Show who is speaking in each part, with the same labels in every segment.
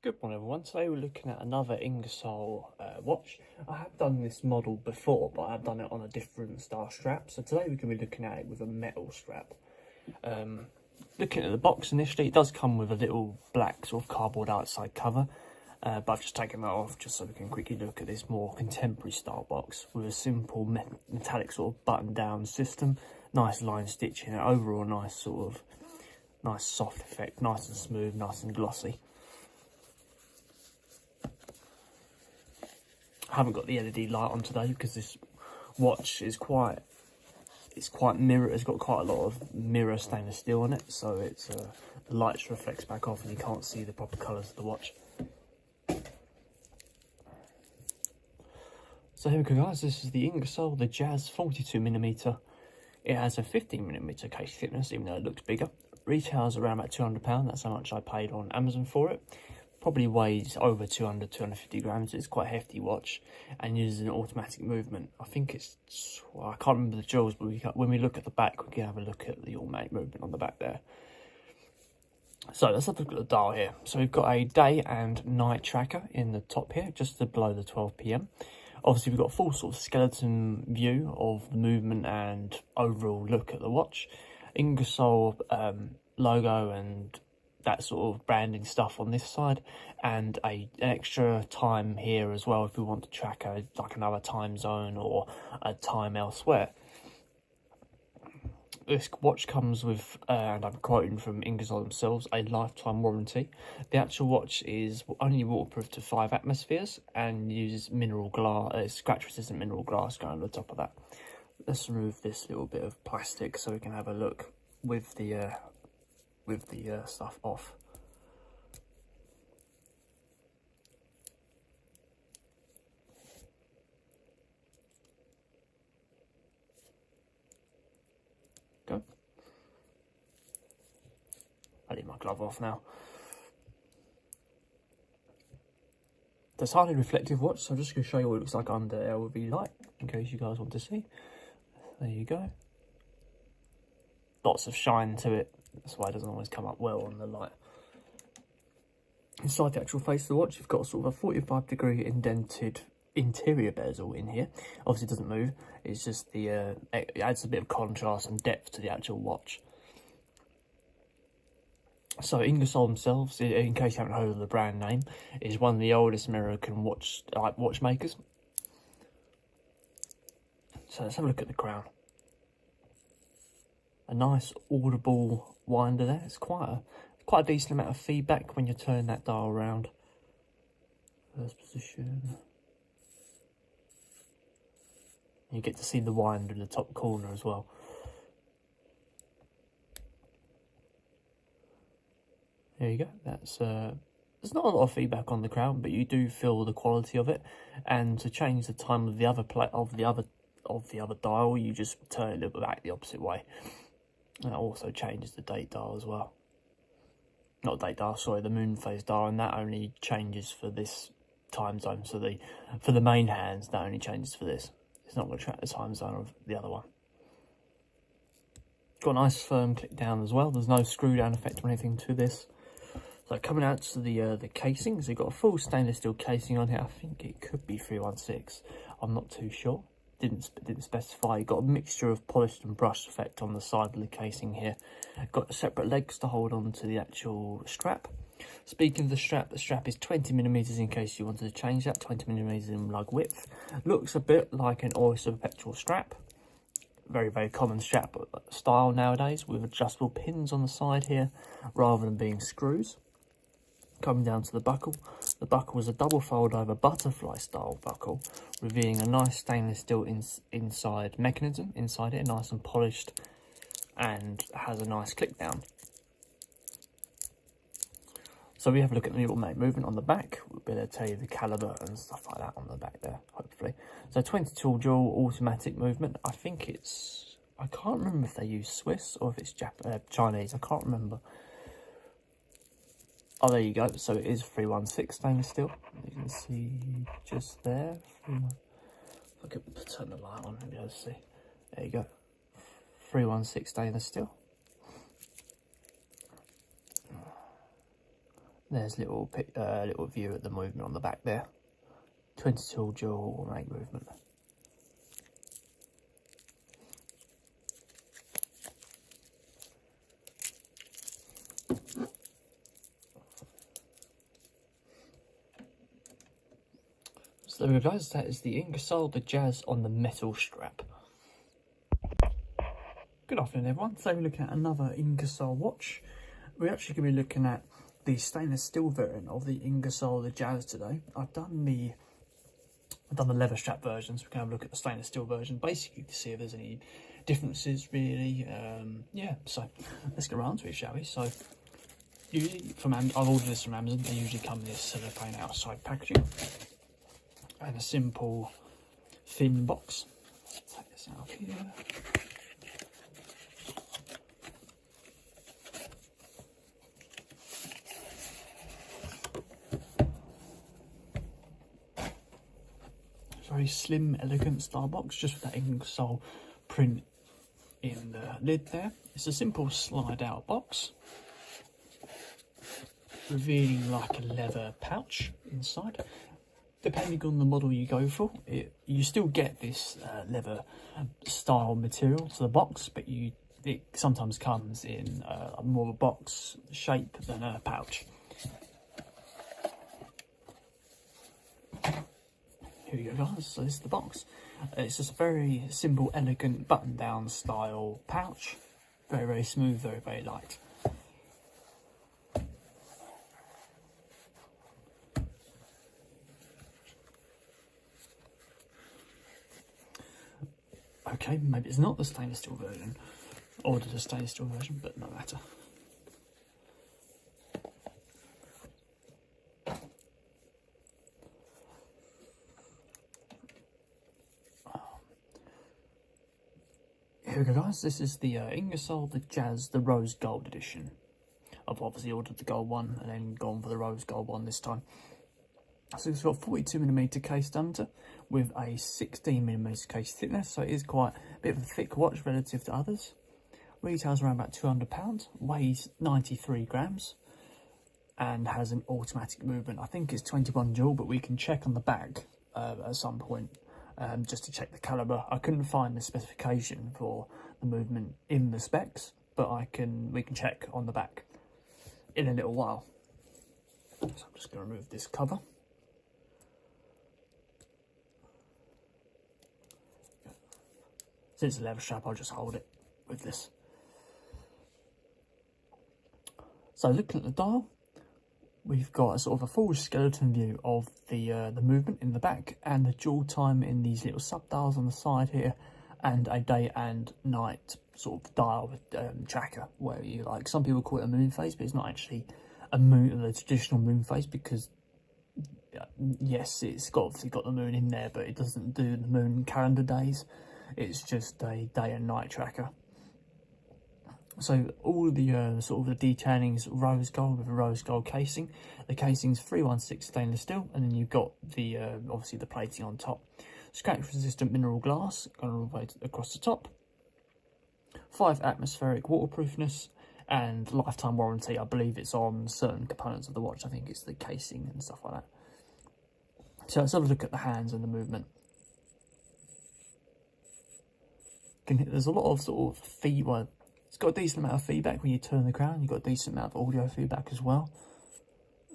Speaker 1: Good morning everyone, today we're looking at another Ingersoll watch. I have done this model before, but I've done it on a different style strap. So today we're going to be looking at it with a metal strap. Looking at the box initially, it does come with a little black sort of cardboard outside cover. But I've just taken that off just so we can quickly look at this more contemporary style box with a simple metallic sort of button down system. Nice line stitching, and overall nice soft effect, nice and smooth, nice and glossy. I haven't got the LED light on today because this watch is quite mirror. It's got quite a lot of mirror stainless steel on it, so it's the light reflects back off and you can't see the proper colours of the watch. So here we go, guys. This is the Ingersoll the Jazz 42mm. It has a 15mm case thickness, even though it looks bigger. Retails around about £200. That's how much I paid on Amazon for it. Probably weighs over 250 grams. It's quite a hefty watch and uses an automatic movement. I think it's, well, I can't remember the jewels, but when we look at the back, we can have a look at the automatic movement on the back there. So let's have a look at the dial here. So we've got a day and night tracker in the top here, just below the 12 PM. Obviously, we've got a full sort of skeleton view of the movement and overall look at the watch. Ingersoll logo and that sort of branding stuff on this side, and an extra time here as well if we want to track like another time zone or a time elsewhere. This watch comes with, and I'm quoting from Ingersoll themselves, a lifetime warranty. The actual watch is only waterproof to 5 atmospheres and uses mineral glass, scratch-resistant mineral glass going on the top of that. Let's remove this little bit of plastic so we can have a look with the stuff off. Go. I need my glove off now. It's a highly reflective watch, so I'm just going to show you what it looks like under LV light in case you guys want to see. There you go. Lots of shine to it. That's why it doesn't always come up well on the light. Inside the actual face of the watch, you've got sort of a 45-degree indented interior bezel in here. Obviously, it doesn't move. It's just it adds a bit of contrast and depth to the actual watch. So Ingersoll themselves, in case you haven't heard of the brand name, is one of the oldest American watchmakers. So let's have a look at the crown. A nice audible winder there. It's quite a decent amount of feedback when you turn that dial around. First position. You get to see the winder in the top corner as well. There you go. That's there's not a lot of feedback on the crown, but you do feel the quality of it. And to change the time of the other dial, you just turn it a little bit back the opposite way. That also changes the date dial as well. Not date dial, sorry, the moon phase dial, and that only changes for this time zone. So for the main hands, that only changes for this. It's not going to track the time zone of the other one. Got a nice firm click down as well. There's no screw down effect or anything to this. So coming out to the casing, so you've got a full stainless steel casing on here. I think it could be 316. I'm not too sure. Didn't specify. You've got a mixture of polished and brushed effect on the side of the casing here. Got separate legs to hold on to the actual strap. Speaking of the strap is 20mm in case you wanted to change that. 20mm in lug width. Looks a bit like an oyster perpetual strap. Very, very common strap style nowadays with adjustable pins on the side here rather than being screws. Coming down to the buckle is a double fold over butterfly style buckle, revealing a nice stainless steel inside mechanism inside it, nice and polished, and has a nice click down. So we have a look at the automatic movement on the back. We'll be able to tell you the caliber and stuff like that on the back there, hopefully. So 22 dual automatic movement. I think it's, I can't remember if they use Swiss or if it's Chinese. I can't remember. Oh, there you go. So it is 316 stainless steel. You can see just there. If I could turn the light on, maybe I'll see. There you go. 316 stainless steel. There's little view at the movement on the back there. 22 dual rate movement. So there we go guys, that is the Ingersoll the Jazz on the metal strap. Good afternoon everyone, today we're looking at another Ingersoll watch. We're actually going to be looking at the stainless steel variant of the Ingersoll the Jazz today. I've done the leather strap version, so we can have a look at the stainless steel version, basically to see if there's any differences really. Yeah, so let's get around to it, shall we? So usually I've ordered this from Amazon. They usually come in this cellophane outside packaging and a simple thin box. Let's take this out of here. Very slim, elegant style box, just with that Ingersoll print in the lid there. It's a simple slide out box, revealing like a leather pouch inside. Depending on the model you go for, you still get this leather style material to the box, but it sometimes comes in more of a box shape than a pouch. Here we go guys, so this is the box. It's just a very simple, elegant button down style pouch. Very, very smooth, very, very light. Okay, maybe it's not the stainless steel version. Ordered a stainless steel version, but no matter. Here we go guys, this is the Ingersoll the Jazz, the rose gold edition. I've obviously ordered the gold one and then gone for the rose gold one this time. So it's got 42mm case diameter with a 16mm case thickness, so it is quite a bit of a thick watch relative to others. Retails around about £200, weighs 93 grams and has an automatic movement. I think it's 21 dual, but we can check on the back at some point. Just to check the calibre. I couldn't find the specification for the movement in the specs, but we can check on the back in a little while. So I'm just going to remove this cover. Since it's a leather strap, I'll just hold it with this. So looking at the dial, we've got a sort of a full skeleton view of the movement in the back and the dual time in these little sub dials on the side here, and a day and night sort of dial with tracker, whatever you like. Some people call it a moon phase, but it's not actually the traditional moon phase, because yes, it's obviously got the moon in there, but it doesn't do the moon calendar days. It's just a day and night tracker. So all the sort of the detailing is rose gold with a rose gold casing. The casing's 316 stainless steel, and then you've got the obviously the plating on top. Scratch resistant mineral glass going all the way across the top. 5 atmospheric waterproofness and lifetime warranty. I believe it's on certain components of the watch. I think it's the casing and stuff like that. So let's have a look at the hands and the movement. There's a lot of sort of feedback. It's got a decent amount of feedback when you turn the crown. You've got a decent amount of audio feedback as well.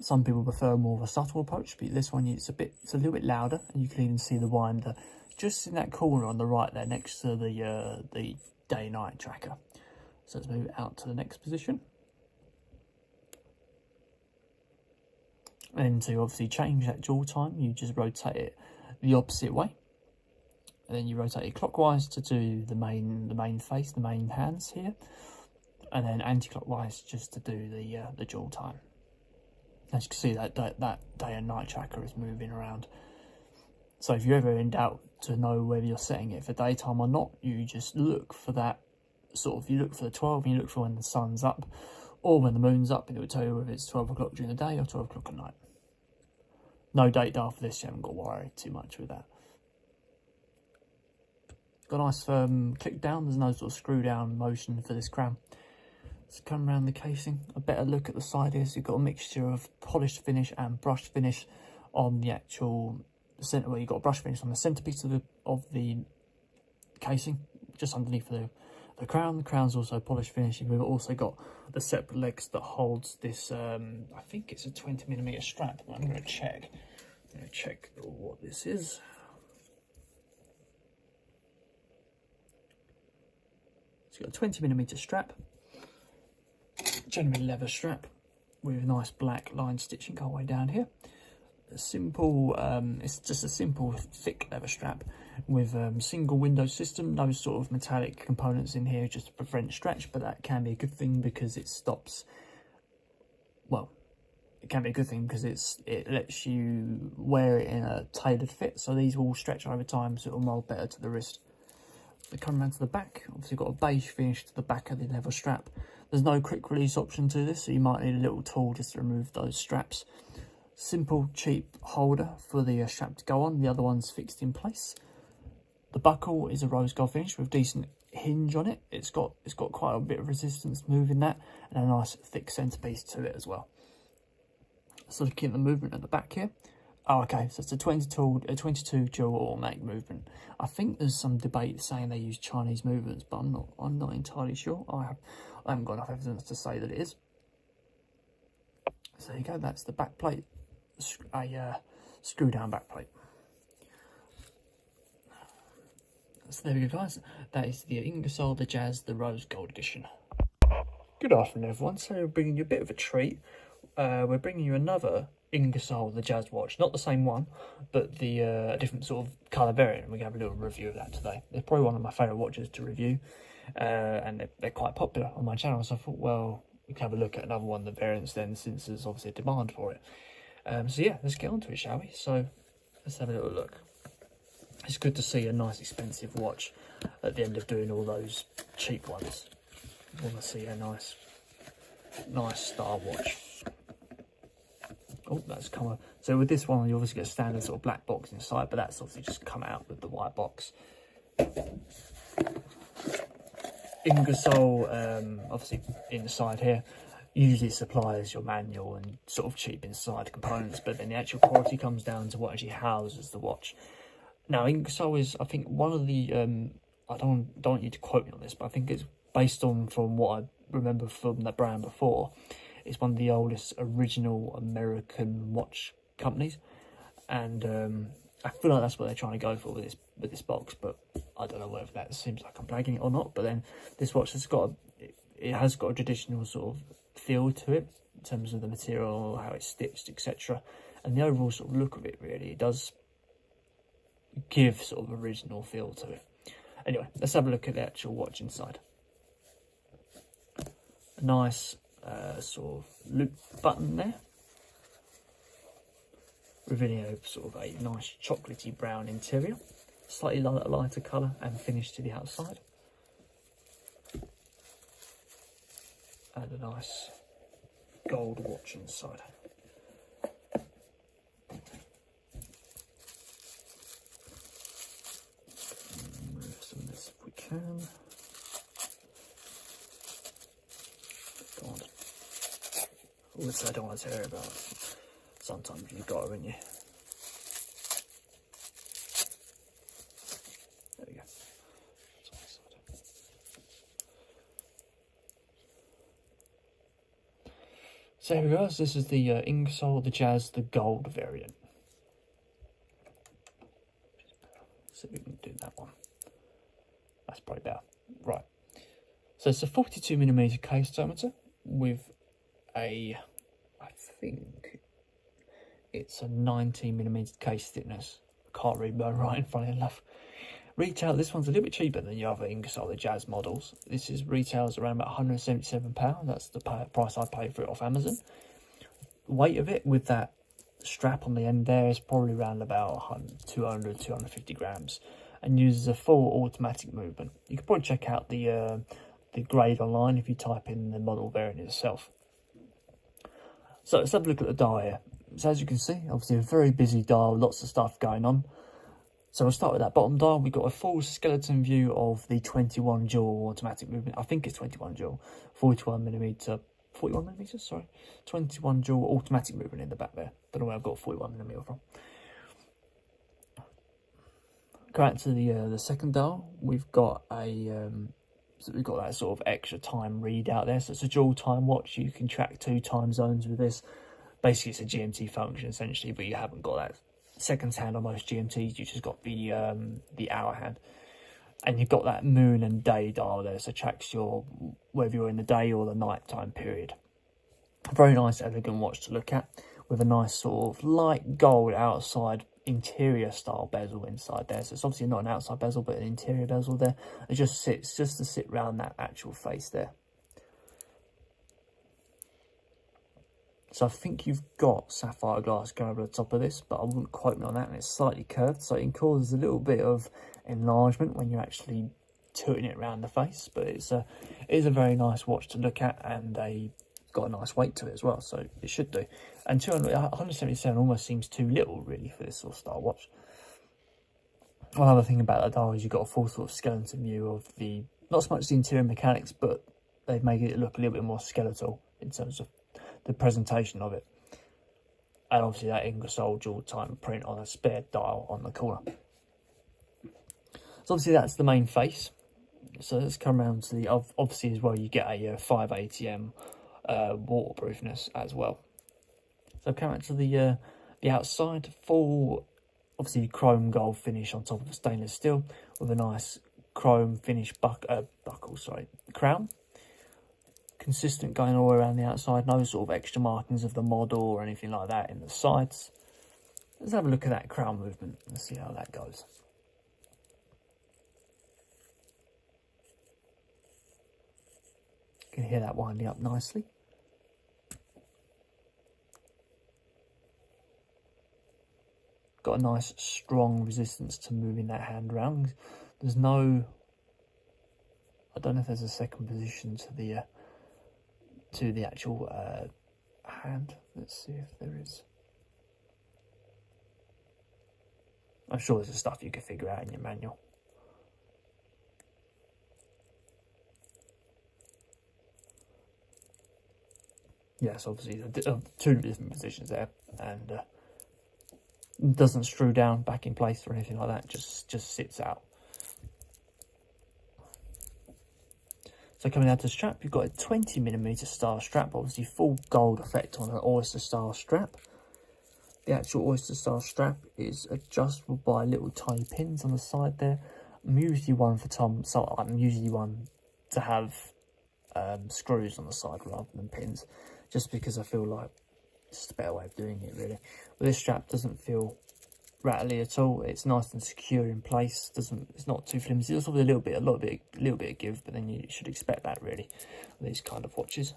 Speaker 1: Some people prefer more of a subtle approach, but this one it's a little bit louder, and you can even see the winder just in that corner on the right there, next to the day-night tracker. So let's move it out to the next position. And to obviously change that dual time, you just rotate it the opposite way. And then you rotate it clockwise to do the main face, the main hands here, and then anti-clockwise just to do the dual time. As you can see, that day and night tracker is moving around. So if you're ever in doubt to know whether you're setting it for daytime or not, you just look for that sort of. You look for the 12, and you look for when the sun's up, or when the moon's up, and it will tell you whether it's 12 o'clock during the day or 12 o'clock at night. No date dial for this. You haven't got to worry too much with that. Got a nice firm click down. There's no sort of screw down motion for this crown. Let's come around the casing. A better look at the side here. So you've got a mixture of polished finish and brushed finish on the actual center. Well, you've got a brush finish on the centerpiece of the casing, just underneath the crown. The crown's also polished finish. We've also got the separate legs that holds this. I think it's a 20mm strap. I'm going to check. What this is. It's got a 20mm strap, generally leather strap with nice black line stitching all the way down here. A simple, it's just a simple thick leather strap with single window system, no sort of metallic components in here just to prevent stretch, but that can be a good thing because it stops, well, it can be a good thing because it lets you wear it in a tailored fit, so these will stretch over time, so it'll mold better to the wrist. They come around to the back. Obviously got a beige finish to the back of the leather strap. There's no quick release option to this, so you might need a little tool just to remove those straps. Simple, cheap holder for the strap to go on. The other one's fixed in place. The buckle is a rose gold finish with decent hinge on it. It's got quite a bit of resistance moving that, and a nice thick centerpiece to it as well. So looking at the movement at the back here. Oh, okay, so it's a 22 dual automatic movement. I think there's some debate saying they use Chinese movements, but I'm not entirely sure. I haven't got enough evidence to say that it is. So there you go, that's the back plate, a screw down back plate. So there we go, guys. That is the Ingersoll the Jazz, the Rose Gold Edition. Good afternoon, everyone. So we're bringing you a bit of a treat. We're bringing you another Ingersoll the Jazz watch, not the same one, but the different sort of colour variant. We're going to have a little review of that today. They're probably one of my favourite watches to review, and they're quite popular on my channel, so I thought, well, we can have a look at another one of the variants then, since there's obviously a demand for it. So yeah, let's get on to it, shall we? So let's have a little look. It's good to see a nice expensive watch at the end of doing all those cheap ones. I want to see a nice star watch. Oh, that's come up. So with this one, you obviously get a standard sort of black box inside, but that's obviously just come out with the white box. Ingersoll, obviously inside here, usually supplies your manual and sort of cheap inside components, but then the actual quality comes down to what actually houses the watch. Now, Ingersoll is, I think, one of the, I don't want you to quote me on this, but I think it's based on, from what I remember from that brand before, it's one of the oldest original American watch companies, and I feel like that's what they're trying to go for with this box. But I don't know whether that seems like I'm blagging it or not. But then this watch has got it has got a traditional sort of feel to it in terms of the material, how it's stitched, etc., and the overall sort of look of it. Really, it does give sort of original feel to it. Anyway, let's have a look at the actual watch inside. A nice sort of loop button there, revealing a sort of a nice chocolatey brown interior, slightly lighter colour and finish to the outside, and a nice gold watch inside. Remove some of this if we can. Which I don't want to hear about. Sometimes you've got it, haven't you? There we go. So here we go. So this is the Ingersoll the Jazz, the gold variant. So we can do that one. That's probably better. Right. So it's a 42mm case diameter with I think it's a 19mm case thickness. Can't read my writing, funny enough. Retail, this one's a little bit cheaper than the other Ingersoll the Jazz models. This is retails around about £177. That's the price I paid for it off Amazon. Weight of it with that strap on the end there is probably around about 250 grams, and uses a full automatic movement. You can probably check out the grade online if you type in the model variant itself. So let's have a look at the dial here. So as you can see, obviously a very busy dial, lots of stuff going on. So we'll start with that bottom dial. We've got a full skeleton view of the 21 jewel automatic movement. I think it's 21 jewel, 41 millimeters, sorry. 21 jewel automatic movement in the back there. Don't know where I've got 41 millimeter from. Go out to the second dial. We've got a so we've got that sort of extra time readout there. So it's a dual time watch. You can track 2 time zones with this. Basically, it's a GMT function essentially, but you haven't got that seconds hand on most GMTs. You just got the hour hand, and you've got that moon and day dial there. So it tracks your whether you're in the day or the night time period. Very nice, elegant watch to look at with a nice sort of light gold outside interior style bezel inside there. So it's obviously not an outside bezel but an interior bezel there. It just sits just to sit around that actual face there. So I think you've got sapphire glass going over the top of this, but I wouldn't quote me on that, and it's slightly curved, so it can cause a little bit of enlargement when you're actually tilting it around the face. But it is a very nice watch to look at, and got a nice weight to it as well, so it should do. And 177 almost seems too little really for this sort of style watch. One other thing about that dial is you've got a full sort of skeleton view of the, not so much the interior mechanics, but they've made it look a little bit more skeletal in terms of the presentation of it. And obviously that Ingersoll dual time print on a spare dial on the corner. So obviously that's the main face. So let's come around to the, obviously as well you get a 5 ATM waterproofness as well. So come out to the outside, full obviously chrome gold finish on top of the stainless steel with a nice chrome finish crown. Consistent going all around the outside, no sort of extra markings of the model or anything like that in the sides. Let's have a look at that crown movement. Let's see how that goes. You can hear that winding up nicely. Got a nice strong resistance to moving that hand around. There's no, I don't know if there's a second position to the actual hand. Let's see if there is. I'm sure there's stuff you can figure out in your manual. Yes, obviously 2 different positions there, and doesn't screw down back in place or anything like that. Just sits out. So coming down to the strap, you've got a 20mm style strap, obviously full gold effect on an oyster style strap. The actual oyster style strap is adjustable by little tiny pins on the side there. I'm usually one to have screws on the side rather than pins, just because I feel like it's just a better way of doing it really. But this strap doesn't feel rattly at all. It's nice and secure in place. It's not too flimsy. There's obviously a little bit of give, but then you should expect that really with these kind of watches.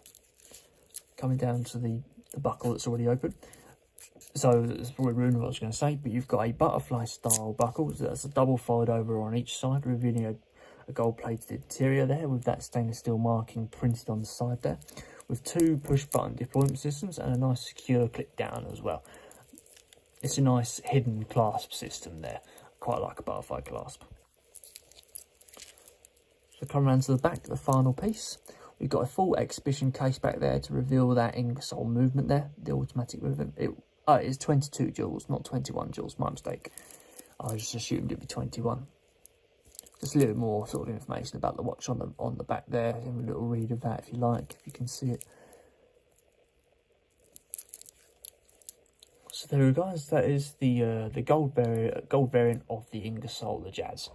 Speaker 1: Coming down to the buckle that's already open. So that's probably ruined what I was going to say, but you've got a butterfly style buckle. So that's a double fold over on each side, revealing a gold plated interior there with that stainless steel marking printed on the side there, with 2 push button deployment systems and a nice secure clip down as well. It's a nice hidden clasp system there, quite like a butterfly clasp. So come around to the back, the final piece. We've got a full exhibition case back there to reveal that Ingersoll movement there, the automatic movement. It is 22 joules, not 21 joules, my mistake. I just assumed it'd be 21. Just a little bit more sort of information about the watch on the back there. Have a little read of that if you like, if you can see it. So there we go guys, that is the gold variant of the Ingersoll the Jazz.